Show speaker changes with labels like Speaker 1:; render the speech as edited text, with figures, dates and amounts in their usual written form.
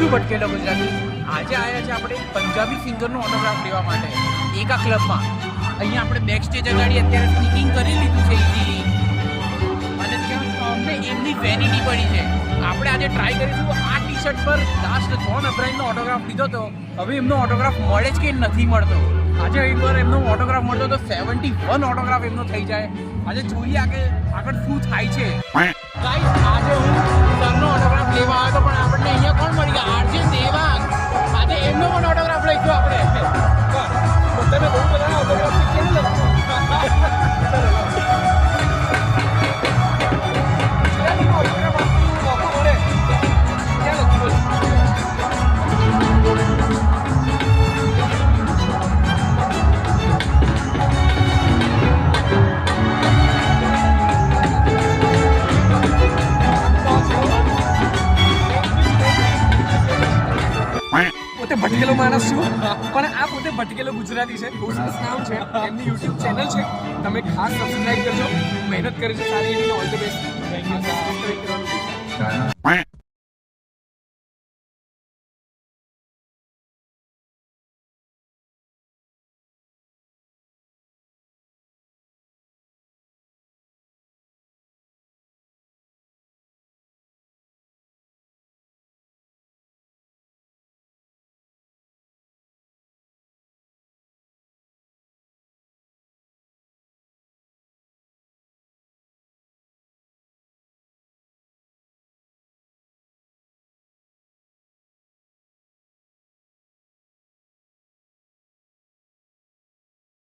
Speaker 1: હું ભટકેલો ગુજરાતી. આજે આવ્યા છે આપણે પંજાબી સિંગરનો ઓટોગ્રાફ લેવા માટે એકા ક્લબમાં. અહીંયા આપણે બેક સ્ટેજ અગાડી અત્યારે સ્પીકિંગ કરી લીધું છે ઇઝીલી, અને ત્યાં અમને એમની વેનિટી પડી છે. આપણે આજે ટ્રાય કરીશું. આ ટી શર્ટ પર લાસ્ટ જોન અબ્રાહિમનો ઓટોગ્રાફ લીધો હતો, હવે એમનો ઓટોગ્રાફ મળે જ કે નથી મળતો. આજે એકવાર એમનો ઓટોગ્રાફ મળતો તો 71 ઓટોગ્રાફ એમનો થઈ જાય. આજે જોઈએ આગળ શું થાય છે. ગાઈસ, આજે હું સરનો ઓટોગ્રાફ લેવા આવ્યો હતો, પણ આપણને અહીંયા કોણ મળી ગયા? આરજે દેવાંગ. આજે એમનો પણ ઓટોગ્રાફ લઈશું આપણે. તમે બહુ બધા ઓટોગ્રાફ કેમ લખો? પોતે ભટકેલો માણસ છું, પણ આ પોતે ભટકેલો ગુજરાતી છે. બહુ સરસ નામ છે. એમની યુટ્યુબ ચેનલ છે, તમે ખાસ સબસ્ક્રાઇબ કરજો. મહેનત કરે છે સારી એવી. All the best.